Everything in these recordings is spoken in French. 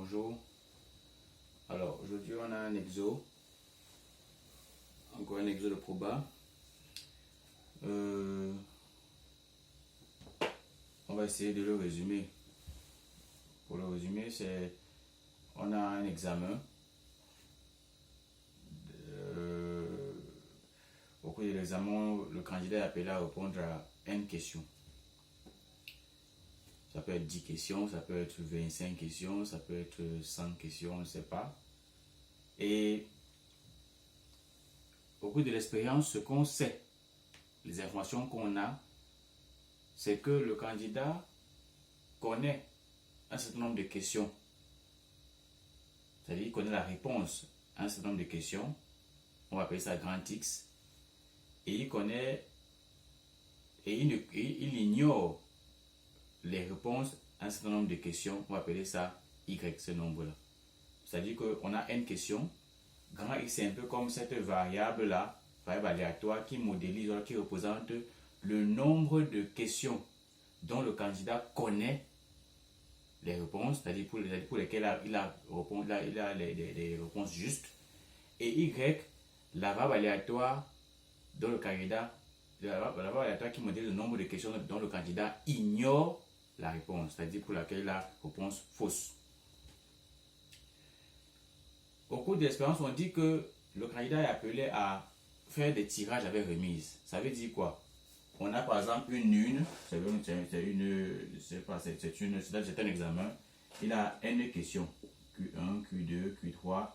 Bonjour. Alors aujourd'hui on a un exo, encore un exo de proba. On va essayer de le résumer. Pour le résumer, on a un examen. Au cours de l'examen, le candidat est appelé à répondre à N questions. Ça peut être 10 questions, ça peut être 25 questions, ça peut être 100 questions, on ne sait pas. Et au cours de l'expérience, ce qu'on sait, les informations qu'on a, c'est que le candidat connaît un certain nombre de questions. C'est-à-dire qu'il connaît la réponse à un certain nombre de questions. On va appeler ça grand X. Et il connaît, et il ignore les réponses à un certain nombre de questions. On va appeler ça Y, ce nombre-là. C'est-à-dire qu'on a N questions. Grand X, c'est un peu comme cette variable-là, variable aléatoire qui modélise, qui représente le nombre de questions dont le candidat connaît les réponses, c'est-à-dire pour lesquelles il a les réponses justes. Et Y, la variable aléatoire dont le candidat, la variable aléatoire qui modélise le nombre de questions dont le candidat ignore la réponse, c'est-à-dire pour laquelle il a la réponse fausse. Au cours de l'expérience, on dit que le candidat est appelé à faire des tirages avec remise. Ça veut dire quoi? On a par exemple une, c'est un examen. Il a N questions. Q1, Q2, Q3,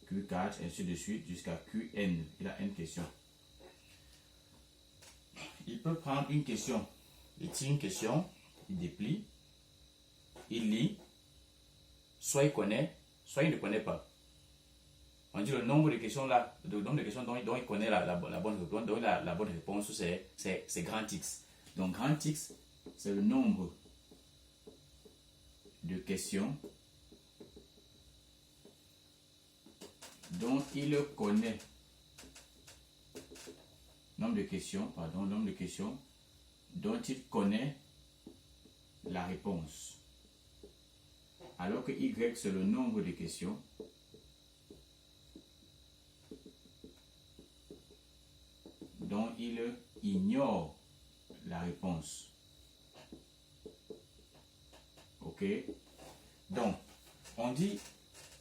Q4, ainsi de suite, jusqu'à Qn. Il a N questions. Il peut prendre une question. Il tire une question, il déplie, il lit, soit il connaît, soit il ne connaît pas. On dit le nombre de questions là, le nombre de questions dont il connaît la bonne réponse, dont la bonne réponse, c'est grand X. Donc grand X, c'est le nombre de questions dont il connaît, nombre de questions dont il connaît la réponse. Alors que Y, c'est le nombre de questions dont il ignore la réponse. Ok? Donc, on dit,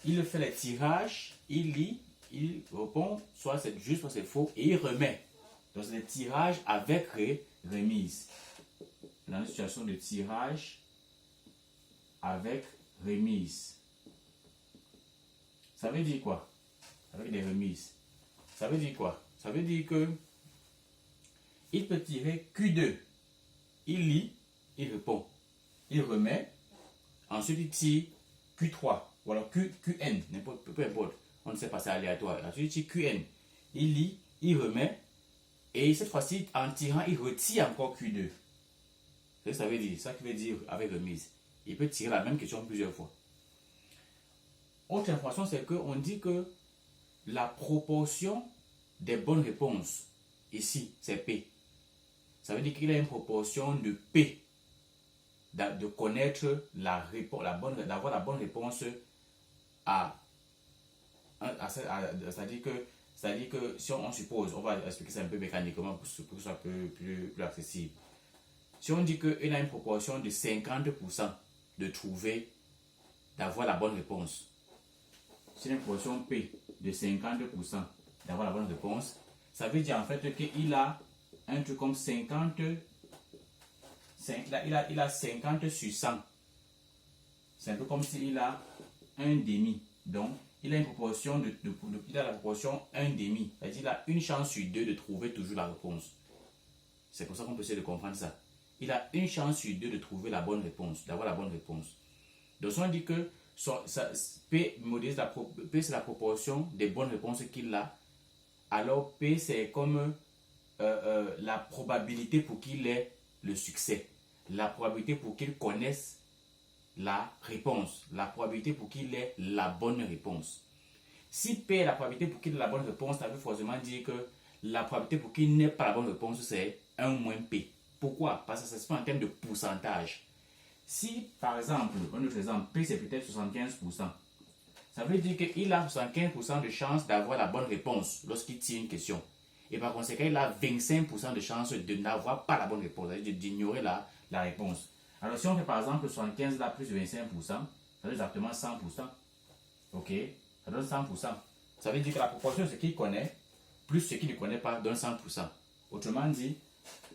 il fait les tirages, il lit, il répond, soit c'est juste, soit c'est faux, et il remet. Donc, c'est des tirages avec remise. Dans une situation de tirage avec remise. Ça veut dire quoi? Avec des remises. Ça veut dire quoi? Ça veut dire que il peut tirer Q2. Il lit, il répond. Il remet. Ensuite, il tire Q3. Ou alors QN. Peu importe. On ne sait pas, c'est aléatoire. Ensuite, il tire QN. Il lit, il remet. Et cette fois-ci, en tirant, il retire encore Q2. C'est ce que ça veut dire. Ça qui veut dire avec remise. Il peut tirer la même question plusieurs fois. Autre information, c'est qu'on dit que la proportion des bonnes réponses, ici, c'est P. Ça veut dire qu'il a une proportion de P, de connaître d'avoir la bonne réponse c'est-à-dire que si on suppose, on va expliquer ça un peu mécaniquement pour que ce soit un peu plus accessible. Si on dit qu'il a une proportion de 50% d'avoir la bonne réponse, c'est une proportion P de 50% d'avoir la bonne réponse, ça veut dire en fait qu'il a un truc comme 50, il a 50 sur 100. C'est un peu comme s'il a un demi. Donc, il a une proportion il a la proportion 1 demi. C'est-à-dire qu'il a une chance sur 2 de trouver toujours la réponse. C'est pour ça qu'on peut essayer de comprendre ça. Il a une chance sur 2 de trouver la bonne réponse, d'avoir la bonne réponse. Donc, si on dit que P c'est la proportion des bonnes réponses qu'il a, alors P c'est comme la probabilité pour qu'il ait le succès, la probabilité pour qu'il connaisse la réponse, la probabilité pour qu'il ait la bonne réponse. Si P est la probabilité pour qu'il ait la bonne réponse, ça veut forcément dire que la probabilité pour qu'il n'ait pas la bonne réponse, c'est 1 moins P. Pourquoi? Parce que ça se fait en termes de pourcentage. Si, par exemple, un autre exemple, P c'est peut-être 75%, ça veut dire qu'il a 75% de chance d'avoir la bonne réponse lorsqu'il tire une question. Et par conséquent, il a 25% de chance de n'avoir pas la bonne réponse, c'est-à-dire d'ignorer la réponse. Alors, si on fait par exemple 75 là plus 25%, ça donne exactement 100%. Ok? Ça donne 100%. Ça veut dire que la proportion de ce qu'il connaît plus ce qu'il ne connaît pas donne 100%. Autrement dit,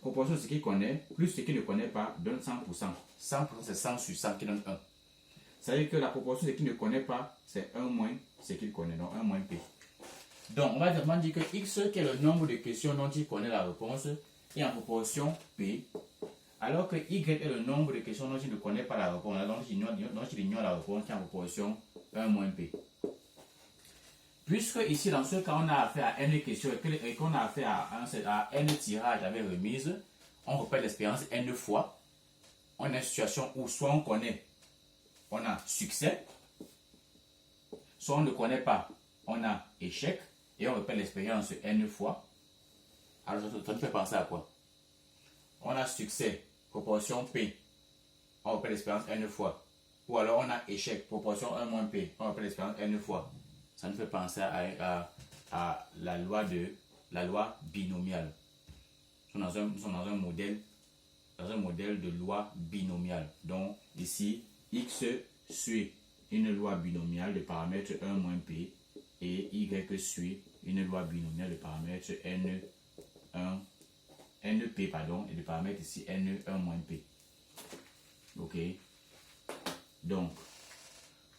proportion de ce qu'il connaît plus ce qu'il ne connaît pas donne 100%. 100% c'est 100 sur 100 qui donne 1. Ça veut dire que la proportion de ce qu'il ne connaît pas, c'est 1 moins ce qu'il connaît, donc 1 moins P. Donc, on va directement dire que X, qui est le nombre de questions dont il connaît la réponse, est en proportion P, alors que Y est le nombre de questions dont il ne connaît pas la réponse, dont il ignore la réponse, qui est en proportion 1 moins P. Puisque ici, dans ce cas, on a affaire à N questions et qu'on a affaire à N tirages avec remise, on répète l'expérience N fois. On a une situation où soit on connaît, on a succès, soit on ne connaît pas, on a échec, et on répète l'expérience N fois. Alors, ça nous fait penser à quoi? On a succès, proportion P, on répète l'expérience N fois. Ou alors on a échec, proportion 1 moins P, on répète l'expérience N fois. Ça nous fait penser à la loi binomiale. Nous sommes dans un modèle de loi binomiale. Donc ici, X suit une loi binomiale de paramètres 1 moins P et Y suit une loi binomiale de paramètres NP pardon, et de paramètres ici N1 moins P. Ok. Donc,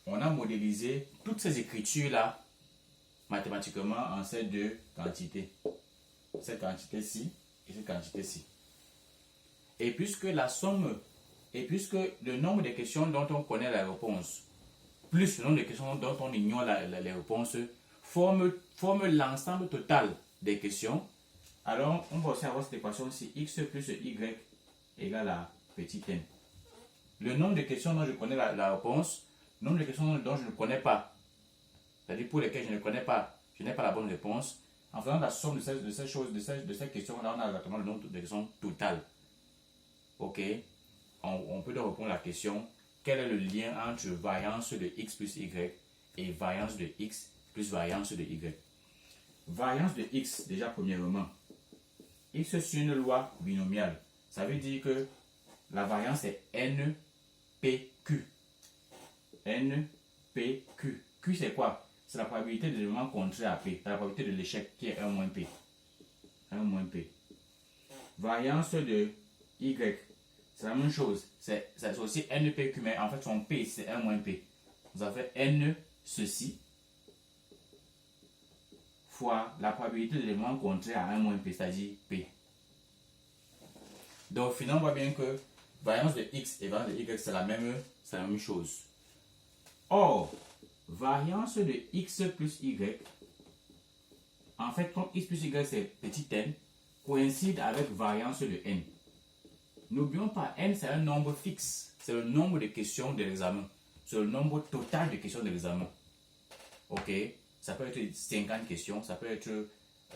on a modélisé toutes ces écritures-là mathématiquement en ces deux quantités. Cette quantité-ci et cette quantité-ci. Et puisque le nombre de questions dont on connaît la réponse, plus le nombre de questions dont on ignore les réponses, forme l'ensemble total des questions, alors on va aussi avoir cette équation ici, x plus y égale à petit n. Le nombre de questions dont je connais la réponse, le nombre de questions dont je ne connais pas, c'est-à-dire pour lesquelles je ne connais pas, je n'ai pas la bonne réponse, en faisant la somme de ces questions-là, on a exactement le nombre de questions totales. Ok, on peut donc répondre à la question, quel est le lien entre variance de x plus y et variance de x plus variance de y? Variance de x, déjà premièrement, x sur une loi binomiale, ça veut dire que la variance est NPQ. NPQ. Q c'est quoi? C'est la probabilité de l'élément contraire à P, la probabilité de l'échec qui est 1 moins P. 1 moins P. Variance de Y, c'est la même chose. C'est aussi NPQ, mais en fait son P c'est 1 moins P. Vous avez N ceci fois la probabilité de l'élément contraire à 1 moins P, c'est-à-dire P. Donc finalement on voit bien que variance de X et variance de Y c'est la même chose. Or, variance de X plus Y, en fait comme X plus Y c'est petit n, coïncide avec variance de N. N'oublions pas, N c'est un nombre fixe, c'est le nombre de questions de l'examen, c'est le nombre total de questions de l'examen. Ok, ça peut être 50 questions, ça peut être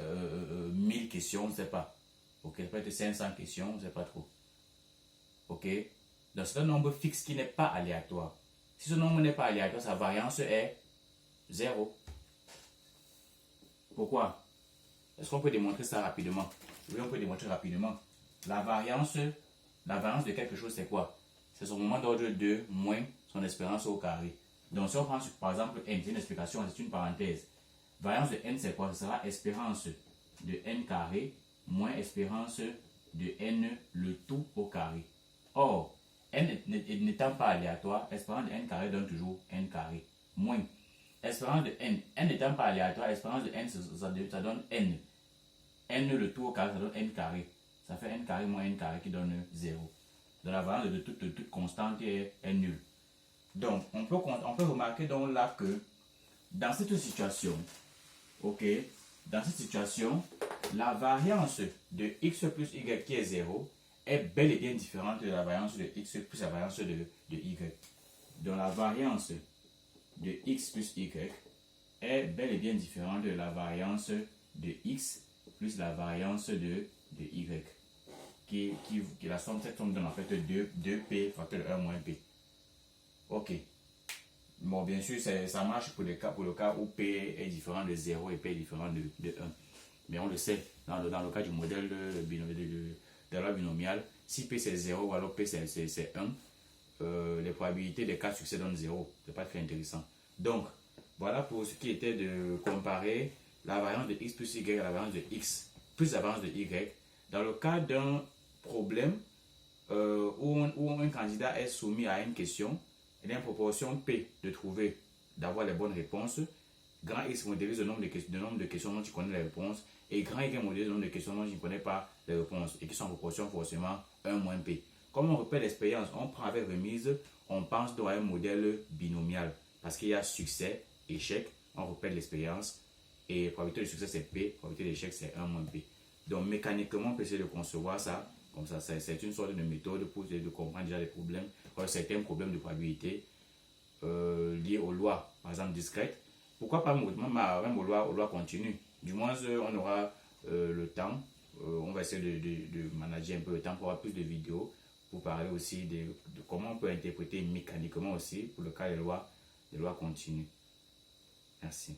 1000 questions, je ne sais pas. Ok, ça peut être 500 questions, je ne sais pas trop. Ok, donc c'est un nombre fixe qui n'est pas aléatoire. Si ce nombre n'est pas aléatoire, sa variance est 0. Pourquoi? Est-ce qu'on peut démontrer ça rapidement? Oui, on peut démontrer rapidement. La variance de quelque chose, c'est quoi? C'est son moment d'ordre 2 moins son espérance au carré. Donc, si on prend par exemple n, c'est une explication, c'est une parenthèse. Variance de n, c'est quoi? Ce sera espérance de n carré moins espérance de n le tout au carré. Or, n n'étant pas aléatoire, espérance de n carré donne toujours n carré. Moins espérance de n n'étant pas aléatoire, espérance de n, ça donne n. N le tout au carré, ça donne n carré. Ça fait n carré moins n carré qui donne 0. Donc la variance de toute constante est nulle. Donc, on peut remarquer donc là que dans cette situation, ok, dans cette situation, la variance de x plus y qui est 0 est bel et bien différente de la variance de x plus la variance de y. Donc la variance de x plus y est bel et bien différente de la variance de x plus la variance de y. la somme, cette somme donne en fait 2P facteur de 1 moins P. Ok. Bon, bien sûr, ça marche pour le cas où P est différent de 0 et P est différent de 1. Mais on le sait, dans le cas du modèle de la binomiale, si P c'est 0 ou alors P c'est 1, les probabilités des cas de succès donnent 0. C'est pas très intéressant. Donc, voilà pour ce qui était de comparer la variance de x plus y à la variance de x plus la variance de y. Dans le cas d'un problème où un candidat est soumis à une question, il y a une proportion P d'avoir les bonnes réponses. Grand X modélise le nombre de questions dont tu connais les réponses, et grand Y modélise le nombre de questions dont tu ne connais pas les réponses, et qui sont en proportion forcément 1 moins P. Comme on repère l'expérience, on prend avec remise, on pense donc à un modèle binomial, parce qu'il y a succès, échec, on repère l'expérience, et probabilité de succès c'est P, probabilité d'échec c'est 1 moins P. Donc mécaniquement, on peut essayer de concevoir ça, comme ça, c'est une sorte de méthode pour essayer de comprendre déjà les problèmes, certains problèmes de probabilité liés aux lois, par exemple discrètes. Pourquoi pas même aux lois continues? Du moins, on aura le temps, on va essayer de manager un peu le temps pour avoir plus de vidéos, pour parler aussi de comment on peut interpréter mécaniquement aussi, pour le cas des lois continues. Merci.